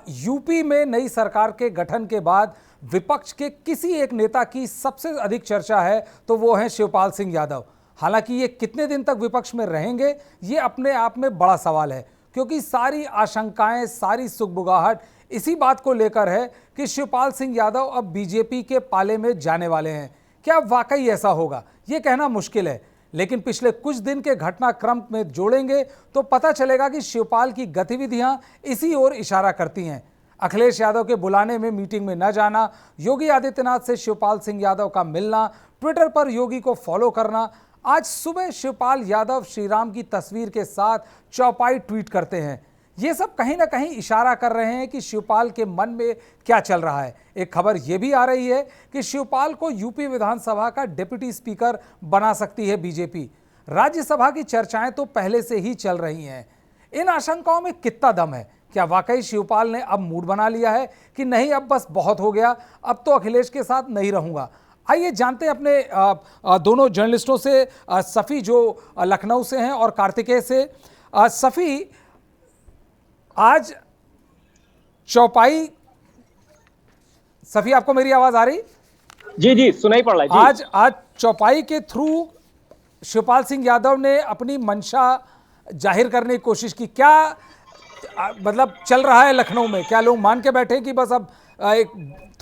UP में नई सरकार के गठन के बाद विपक्ष के किसी एक नेता की सबसे अधिक चर्चा है तो वो है शिवपाल सिंह यादव। हालांकि ये कितने दिन तक विपक्ष में रहेंगे ये अपने आप में बड़ा सवाल है, क्योंकि सारी आशंकाएं, सारी सुगबुगाहट इसी बात को लेकर है कि शिवपाल सिंह यादव अब बीजेपी के पाले में जाने वाले हैं। क्या वाकई ऐसा होगा ये कहना मुश्किल है, लेकिन पिछले कुछ दिन के घटनाक्रम में जोड़ेंगे तो पता चलेगा कि शिवपाल की गतिविधियां इसी ओर इशारा करती हैं। अखिलेश यादव के बुलाने में मीटिंग में न जाना, योगी आदित्यनाथ से शिवपाल सिंह यादव का मिलना, ट्विटर पर योगी को फॉलो करना। आज सुबह शिवपाल यादव श्रीराम की तस्वीर के साथ चौपाई ट्वीट करते हैं। ये सब कहीं ना कहीं इशारा कर रहे हैं कि शिवपाल के मन में क्या चल रहा है। एक खबर यह भी आ रही है कि शिवपाल को यूपी विधानसभा का डिप्टी स्पीकर बना सकती है बीजेपी। राज्यसभा की चर्चाएं तो पहले से ही चल रही हैं। इन आशंकाओं में कितना दम है? क्या वाकई शिवपाल ने अब मूड बना लिया है कि नहीं, अब बस बहुत हो गया, अब तो अखिलेश के साथ नहीं रहूंगा? आइए जानते हैं अपने दोनों जर्नलिस्टों से, सफ़ी जो लखनऊ से हैं और कार्तिकेय से। सफ़ी, आज चौपाई, सफ़ी आपको मेरी आवाज आ रही? जी जी, सुनाई पड़ रहा है जी। आज चौपाई के थ्रू शिवपाल सिंह यादव ने अपनी मंशा जाहिर करने की कोशिश की। क्या मतलब चल रहा है लखनऊ में? क्या लोग मान के बैठे कि बस अब एक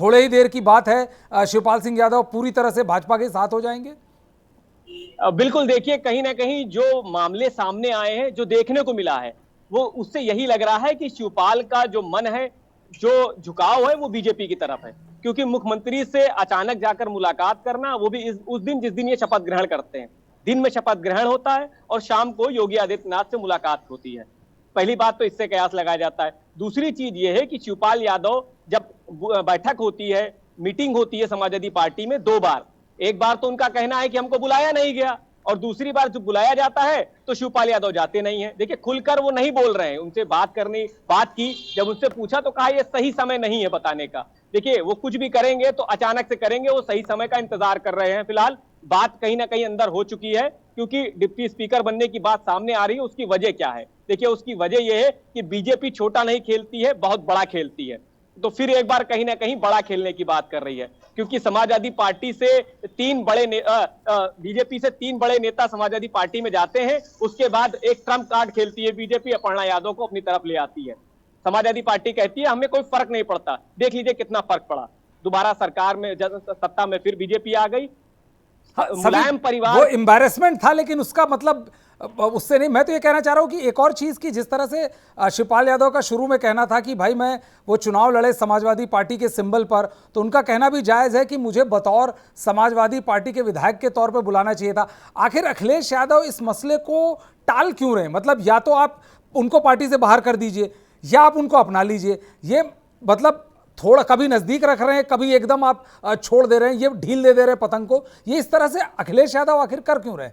थोड़े ही देर की बात है, शिवपाल सिंह यादव पूरी तरह से भाजपा के साथ हो जाएंगे? बिल्कुल, देखिए कहीं ना कहीं जो मामले सामने आए हैं, जो देखने को मिला है, वो उससे यही लग रहा है कि शिवपाल का जो मन है, जो झुकाव है, वो बीजेपी की तरफ है। क्योंकि मुख्यमंत्री से अचानक जाकर मुलाकात करना, वो भी उस दिन जिस दिन ये शपथ ग्रहण करते हैं, दिन में शपथ ग्रहण होता है और शाम को योगी आदित्यनाथ से मुलाकात होती है। पहली बात तो इससे कयास लगाया जाता है। दूसरी चीज ये है कि शिवपाल यादव जब बैठक होती है, मीटिंग होती है समाजवादी पार्टी में 2 बार, एक बार तो उनका कहना है कि हमको बुलाया नहीं गया, और दूसरी बार जब बुलाया जाता है तो शिवपाल यादव जाते नहीं है। देखिए, खुलकर वो नहीं बोल रहे हैं। उनसे बात की, जब उनसे पूछा तो कहा ये सही समय नहीं है बताने का। देखिए, वो कुछ भी करेंगे तो अचानक से करेंगे, वो सही समय का इंतजार कर रहे हैं। फिलहाल बात कहीं ना कहीं अंदर हो चुकी है, क्योंकि डिप्टी स्पीकर बनने की बात सामने आ रही है। उसकी वजह क्या है? देखिए, उसकी वजह यह है कि बीजेपी छोटा नहीं खेलती है, बहुत बड़ा खेलती है। तो फिर एक बार कहीं ना कहीं बड़ा खेलने की बात कर रही है, क्योंकि समाजवादी पार्टी से बीजेपी से 3 बड़े नेता समाजवादी पार्टी में जाते हैं। उसके बाद एक ट्रम्प कार्ड खेलती है बीजेपी, अपर्णा यादव को अपनी तरफ ले आती है। समाजवादी पार्टी कहती है हमें कोई फर्क नहीं पड़ता। देख लीजिए कितना फर्क पड़ा। दोबारा सरकार में, सत्ता में फिर बीजेपी आ गई। मुलायम परिवार, वो एम्बैरेसमेंट था, लेकिन उसका मतलब उससे नहीं। मैं तो ये कहना चाह रहा हूं कि एक और चीज की, जिस तरह से शिवपाल यादव का शुरू में कहना था कि भाई मैं वो चुनाव लड़े समाजवादी पार्टी के सिंबल पर, तो उनका कहना भी जायज है कि मुझे बतौर समाजवादी पार्टी के विधायक के तौर पर बुलाना चाहिए था। आखिर अखिलेश यादव इस मसले को टाल क्यों रहे? मतलब या तो आप उनको पार्टी से बाहर कर दीजिए या आप उनको अपना लीजिए। ये मतलब थोड़ा कभी नजदीक रख रहे हैं, कभी एकदम आप छोड़ दे रहे हैं, ये ढील दे रहे हैं पतंग को। ये इस तरह से अखिलेश यादव आखिर कर क्यों रहे?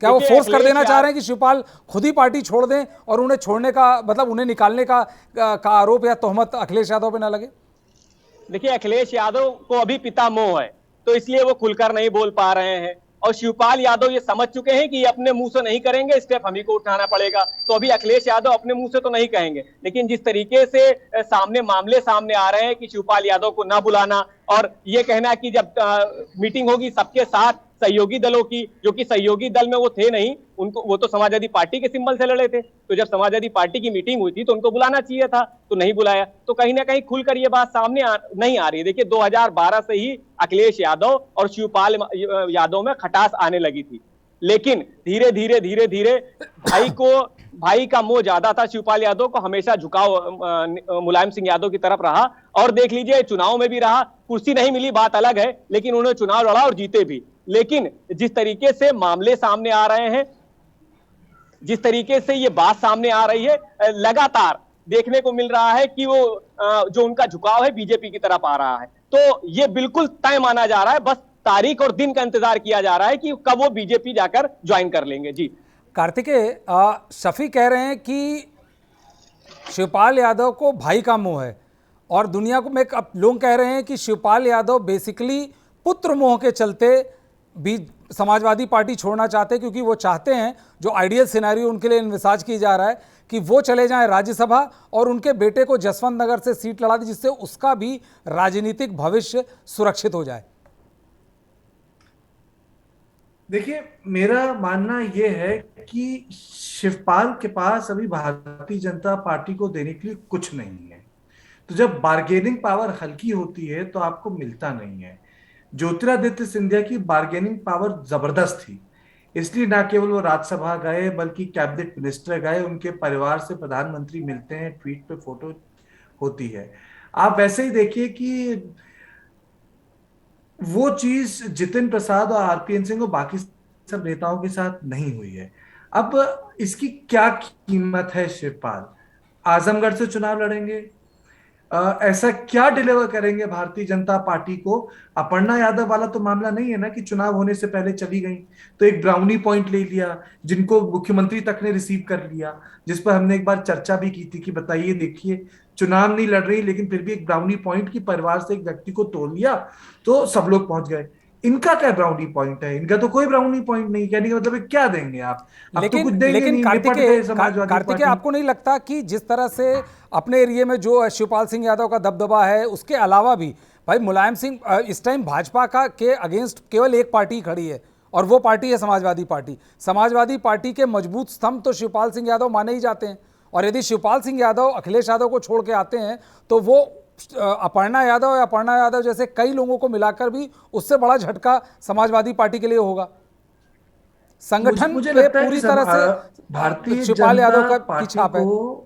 क्या वो फोर्स कर देना चाह रहे हैं कि शिवपाल खुद ही पार्टी छोड़ दें और उन्हें छोड़ने का मतलब उन्हें निकालने का आरोप या तोहमत अखिलेश यादव पे ना लगे? देखिए, अखिलेश यादव को अभी पिता मोह है, तो इसलिए वो खुलकर नहीं बोल पा रहे हैं। और शिवपाल यादव ये समझ चुके हैं कि ये अपने मुंह से नहीं करेंगे, स्टेप हम ही को उठाना पड़ेगा। तो अभी अखिलेश यादव अपने मुंह से तो नहीं कहेंगे, लेकिन जिस तरीके से मामले सामने आ रहे हैं कि शिवपाल यादव को ना बुलाना और ये कहना कि जब मीटिंग होगी सबके साथ सहयोगी दलों की, जो कि सहयोगी दल में वो थे नहीं, उनको, वो तो समाजवादी पार्टी के सिंबल से लड़े थे। तो जब समाजवादी पार्टी की मीटिंग हुई थी तो उनको बुलाना चाहिए था, तो नहीं बुलाया। तो कहीं ना कहीं खुलकर ये बात सामने नहीं आ रही है। देखिए, 2012 से ही अखिलेश यादव और शिवपाल यादव में खटास आने लगी थी, लेकिन धीरे धीरे भाई का मोह ज्यादा था। शिवपाल यादव को हमेशा झुकाव मुलायम सिंह यादव की तरफ रहा, और देख लीजिए चुनाव में भी रहा। कुर्सी नहीं मिली बात अलग है, लेकिन उन्होंने चुनाव लड़ा और जीते भी। लेकिन जिस तरीके से मामले सामने आ रहे हैं, जिस तरीके से ये बात सामने आ रही है, लगातार देखने को मिल रहा है कि वो जो उनका झुकाव है बीजेपी की तरफ आ रहा है। तो ये बिल्कुल तय माना जा रहा है, बस तारीख और दिन का इंतजार किया जा रहा है कि कब वो बीजेपी जाकर ज्वाइन कर लेंगे। जी कार्तिकेय, शफी कह रहे हैं कि शिवपाल यादव को भाई का मोह है, और दुनिया को में लोग कह रहे हैं कि शिवपाल यादव बेसिकली पुत्र मोह के चलते भी समाजवादी पार्टी छोड़ना चाहते हैं, क्योंकि वो चाहते हैं, जो आइडियल सिनेरियो उनके लिए इन्विसाज की जा रहा है कि वो चले जाएं राज्यसभा और उनके बेटे को जसवंत नगर से सीट लड़ा दी, जिससे उसका भी राजनीतिक भविष्य सुरक्षित हो जाए? देखिए, मेरा मानना यह है कि शिवपाल के पास अभी भारतीय जनता पार्टी को देने के लिए कुछ नहीं है। तो जब बार्गेनिंग पावर हल्की होती है तो आपको मिलता नहीं है। ज्योतिरादित्य सिंधिया की बार्गेनिंग पावर जबरदस्त थी, इसलिए ना केवल वो राज्यसभा गए बल्कि कैबिनेट मिनिस्टर गए, उनके परिवार से प्रधानमंत्री मिलते हैं, ट्वीट पे फोटो होती है। आप वैसे ही देखिए कि वो चीज जितिन प्रसाद और आरपीएन सिंह और बाकी सब नेताओं के साथ नहीं हुई है। अब इसकी क्या कीमत है? शिवपाल आजमगढ़ से चुनाव लड़ेंगे, ऐसा क्या डिलीवर करेंगे भारतीय जनता पार्टी को? अपर्णा यादव वाला तो मामला नहीं है ना कि चुनाव होने से पहले चली गई तो एक ब्राउनी पॉइंट ले लिया, जिनको मुख्यमंत्री तक ने रिसीव कर लिया, जिस पर हमने एक बार चर्चा भी की थी कि बताइए, देखिए चुनाव नहीं लड़ रही लेकिन फिर भी एक ब्राउनी पॉइंट की परिवार से एक व्यक्ति को तोड़ लिया तो सब लोग पहुंच गए। इनका क्या ब्राउनी पॉइंट है? इनका तो कोई ब्राउनी पॉइंट नहीं। कहने का मतलब है क्या देंगे आप? अब तो कुछ देंगे लेकिन नहीं, निपट गए समाजवादी कार्तिकेय, पार्टी। आपको नहीं लगता कि जिस तरह से अपने एरिया में जो शिवपाल सिंह यादव का दबदबा है, उसके अलावा भी भाई मुलायम सिंह इस टाइम भाजपा का के अगेंस्ट केवल एक पार्टी खड़ी है और वो पार्टी है समाजवादी पार्टी। समाजवादी पार्टी के मजबूत स्तंभ तो शिवपाल सिंह यादव माने ही जाते हैं, और यदि शिवपाल सिंह यादव अखिलेश यादव को छोड़ के आते हैं तो वो अपर्णा यादव या अपर्णा यादव जैसे कई लोगों को मिलाकर भी उससे बड़ा झटका समाजवादी पार्टी के लिए होगा। संगठन मुझे पे लगता है पूरी कि तरह से भारतीय शिवपाल यादव जनता की पार्टी छाप है। को,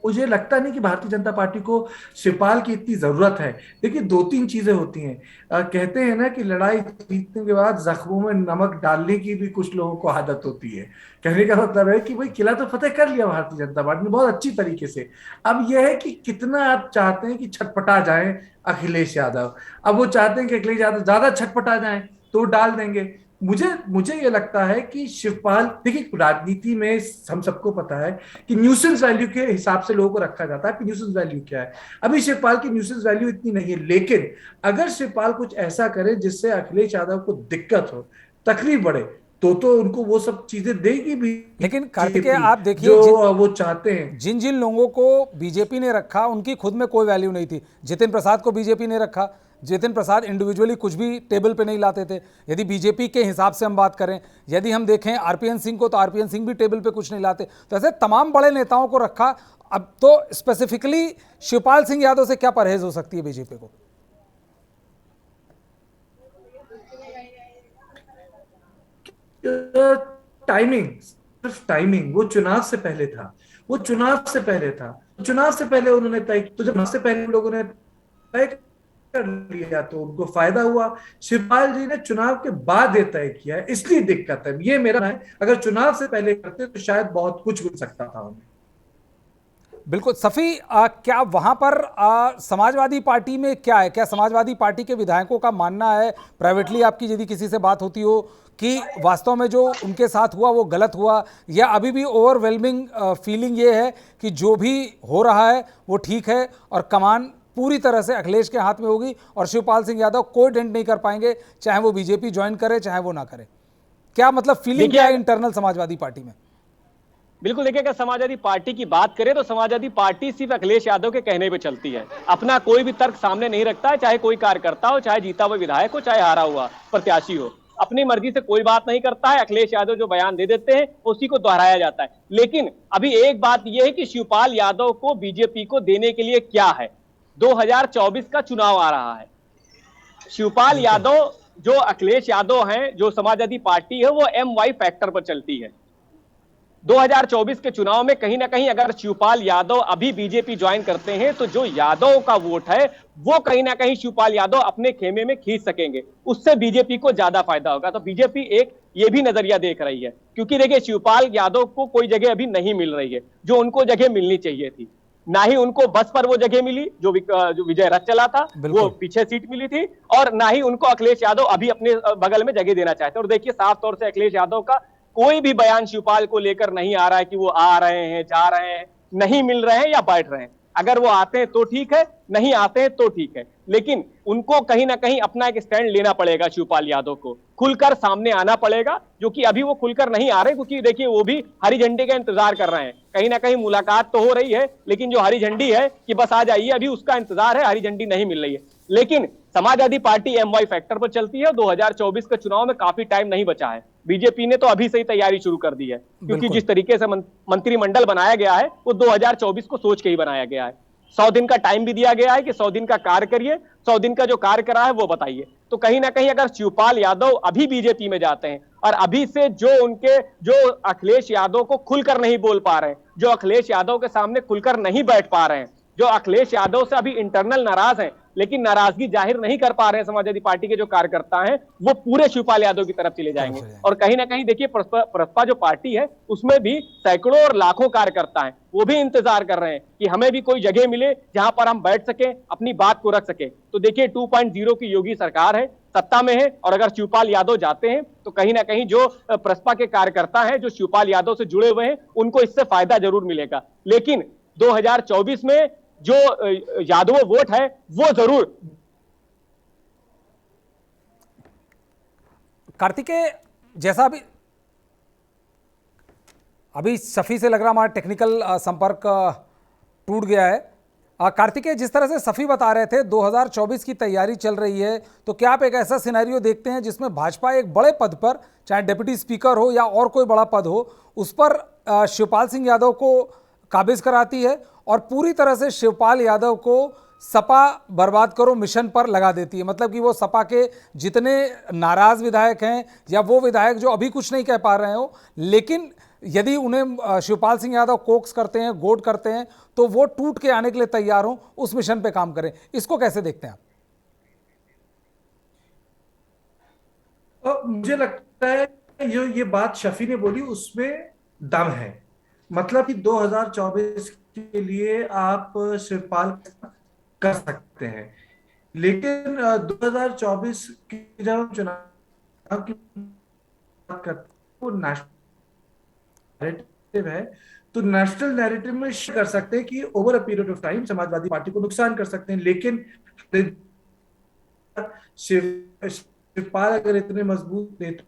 मुझे लगता नहीं कि भारतीय जनता पार्टी को शिवपाल की इतनी जरूरत है। देखिए, दो तीन चीजें होती हैं। कहते हैं ना कि लड़ाई जीतने के बाद जख्मों में नमक डालने की भी कुछ लोगों को आदत होती है। कहने का मतलब है कि भाई किला तो फतेह कर लिया भारतीय जनता पार्टी ने बहुत अच्छी तरीके से। अब यह है कि कितना आप चाहते हैं कि छटपटा जाए अखिलेश यादव। अब वो चाहते हैं कि अखिलेश यादव ज्यादा छटपटा जाए तो डाल देंगे। मुझे मुझे ये लगता है कि शिवपाल, देखिए राजनीति में हम सबको पता है कि न्यूसेंस वैल्यू के हिसाब से लोगों को रखा जाता है कि न्यूसेंस वैल्यू क्या है। अभी शिवपाल की न्यूसेंस वैल्यू इतनी नहीं है, लेकिन अगर शिवपाल कुछ ऐसा करे जिससे अखिलेश यादव को दिक्कत हो, तकलीफ बढ़े, तो उनको वो सब चीजें देगी भी। लेकिन कार्तिकेय, आप देखिए जो वो चाहते हैं, जिन जिन लोगों को बीजेपी ने रखा उनकी खुद में कोई वैल्यू नहीं थी। जितिन प्रसाद को बीजेपी ने रखा, जितिन प्रसाद इंडिविजुअली कुछ भी टेबल पे नहीं लाते थे। यदि बीजेपी के हिसाब से हम बात करें, यदि हम देखें आरपीएन सिंह को, तो आरपीएन सिंह भी टेबल पे कुछ नहीं लाते। तो ऐसे तमाम बड़े नेताओं को रखा। अब तो स्पेसिफिकली शिवपाल सिंह यादव से क्या परहेज हो सकती है बीजेपी को? टाइमिंग, सिर्फ टाइमिंग। वो चुनाव से पहले था, वो चुनाव से पहले था, चुनाव से पहले उन्होंने तय, तो जब चुनाव से पहले लोगों ने तय कर लिया तो उनको फायदा हुआ। शिवपाल जी ने चुनाव के बाद ये तय किया है, इसलिए दिक्कत है। ये मेरा है, अगर चुनाव से पहले करते तो शायद बहुत कुछ हो सकता था उन्हें। बिल्कुल सफ़ी, क्या वहां पर समाजवादी पार्टी में क्या है? क्या समाजवादी पार्टी के विधायकों का मानना है, प्राइवेटली आपकी यदि किसी से बात होती हो, कि वास्तव में जो उनके साथ हुआ वो गलत हुआ, या अभी भी ओवरवेलमिंग फीलिंग ये है कि जो भी हो रहा है वो ठीक है और कमान पूरी तरह से अखिलेश के हाथ में होगी और शिवपाल सिंह यादव कोई डेंट नहीं कर पाएंगे, चाहे वो बीजेपी ज्वाइन करे चाहे वो ना करे? क्या मतलब फीलिंग क्या है इंटरनल समाजवादी पार्टी में? बिल्कुल, देखिए अगर समाजवादी पार्टी की बात करें तो समाजवादी पार्टी सिर्फ अखिलेश यादव के कहने पे चलती है, अपना कोई भी तर्क सामने नहीं रखता है, चाहे कोई कार्यकर्ता हो, चाहे जीता हुआ विधायक हो, चाहे हारा हुआ प्रत्याशी हो। अपनी मर्जी से कोई बात नहीं करता है। अखिलेश यादव जो बयान दे देते हैं उसी को दोहराया जाता है। लेकिन अभी एक बात यह है कि शिवपाल यादव को बीजेपी को देने के लिए क्या है। 2024 का चुनाव आ रहा है। शिवपाल यादव जो अखिलेश यादव हैं, जो समाजवादी पार्टी है, वो MY फैक्टर पर चलती है। 2024 के चुनाव में कहीं ना कहीं अगर शिवपाल यादव अभी बीजेपी ज्वाइन करते हैं तो जो यादव का वोट है वो कहीं ना कहीं शिवपाल यादव अपने खेमे में खींच सकेंगे, उससे बीजेपी को ज्यादा फायदा होगा। तो बीजेपी एक ये भी नजरिया देख रही है, क्योंकि देखिए शिवपाल यादव को कोई जगह अभी नहीं मिल रही है जो उनको जगह मिलनी चाहिए थी। ना ही उनको बस पर वो जगह मिली जो विजय रथ चला था, वो पीछे सीट मिली थी, और ना ही उनको अखिलेश यादव अभी अपने बगल में जगह देना चाहते। और देखिए साफ तौर से अखिलेश यादव का कोई भी बयान शिवपाल को लेकर नहीं आ रहा है कि वो आ रहे हैं, जा रहे हैं, नहीं मिल रहे हैं या बैठ रहे हैं। अगर वो आते हैं तो ठीक है, नहीं आते हैं तो ठीक है, लेकिन उनको कहीं ना कहीं अपना एक स्टैंड लेना पड़ेगा। शिवपाल यादव को खुलकर सामने आना पड़ेगा, जो कि अभी वो खुलकर नहीं आ रहे, क्योंकि देखिए वो भी हरी झंडी का इंतजार कर रहे हैं। कहीं ना कहीं मुलाकात तो हो रही है, लेकिन जो हरी झंडी है कि बस आ जाइए, अभी उसका इंतजार है, हरी झंडी नहीं मिल रही है। लेकिन समाजवादी पार्टी MY फैक्टर पर चलती है। 2024 के चुनाव में काफी टाइम नहीं बचा है। बीजेपी ने तो अभी से ही तैयारी शुरू कर दी है, क्योंकि जिस तरीके से मंत्रिमंडल बनाया गया है वो 2024 को सोच के ही बनाया गया है। 100 दिन का टाइम भी दिया गया है कि 100 दिन का कार्य करिए, 100 दिन का जो कार्य करा है वो बताइए। तो कहीं ना कहीं अगर शिवपाल यादव अभी बीजेपी में जाते हैं और अभी से जो अखिलेश यादव को खुलकर नहीं बोल पा रहे हैं, जो अखिलेश यादव के सामने खुलकर नहीं बैठ पा रहे हैं, जो अखिलेश यादव से अभी इंटरनल नाराज हैं लेकिन नाराजगी जाहिर नहीं कर पा रहे हैं समाजवादी पार्टी के जो कार्यकर्ता हैं, वो पूरे शिवपाल यादव की तरफ चले जाएंगे। और कहीं ना कहीं देखिए प्रसपा जो पार्टी है उसमें भी सैकड़ों और लाखों कार्यकर्ता हैं, वो भी इंतजार कर रहे हैं कि हमें भी कोई जगह मिले जहां पर हम बैठ सके, अपनी बात को रख सके। तो देखिए 2.0 की योगी सरकार है, सत्ता में है, और अगर शिवपाल यादव जाते हैं तो कहीं ना कहीं जो प्रसपा के कार्यकर्ता हैं जो शिवपाल यादव से जुड़े हुए हैं उनको इससे फायदा जरूर मिलेगा। लेकिन 2024 में जो यादव वोट है वो जरूर। कार्तिकेय, जैसा अभी शफी से लग रहा हमारा टेक्निकल संपर्क टूट गया है। कार्तिकेय, जिस तरह से शफी बता रहे थे 2024 की तैयारी चल रही है, तो क्या आप एक ऐसा सिनेरियो देखते हैं जिसमें भाजपा एक बड़े पद पर, चाहे डिप्टी स्पीकर हो या और कोई बड़ा पद हो, उस पर शिवपाल सिंह यादव को काबिज कराती है और पूरी तरह से शिवपाल यादव को सपा बर्बाद करो मिशन पर लगा देती है? मतलब कि वो सपा के जितने नाराज विधायक हैं या वो विधायक जो अभी कुछ नहीं कह पा रहे हो, लेकिन यदि उन्हें शिवपाल सिंह यादव कोक्स करते हैं, गोड करते हैं, तो वो टूट के आने के लिए तैयार हों, उस मिशन पे काम करें। इसको कैसे देखते हैं आप? मुझे लगता है ये बात शफी ने बोली उसमें दम है। मतलब कि 2024 के लिए आप शिवपाल कर सकते हैं, लेकिन 2024 की जब हम चुनाव की बात करते हैं वो नेशनल नैरेटिव है, तो नेशनल नैरेटिव में कर सकते हैं कि over a period of time Samajwadi party को नुकसान कर सकते हैं। लेकिन शिवपाल अगर इतने मजबूत नेता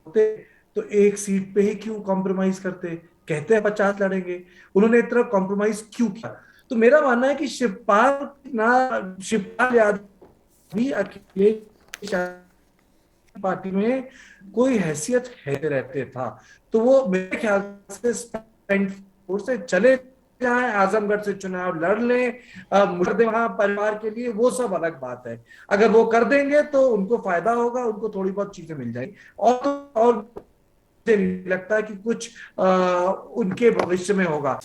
होते तो एक सीट पे ही क्यों कॉम्प्रोमाइज करते? कहते हैं 50 लड़ेंगे, उन्होंने इतना कॉम्प्रोमाइज क्यों किया? तो मेरा मानना है कि शिवपाल यादव भी अखिलेश पार्टी में कोई हैसियत है रहते था, तो वो मेरे ख्याल से से चले जाए, आजमगढ़ से चुनाव लड़ लें, वहां परिवार के लिए, वो सब अलग बात है। अगर वो कर देंगे तो उनको फायदा होगा, उनको थोड़ी बहुत चीजें मिल जाएगी और मुझे लगता है कि कुछ उनके भविष्य में होगा।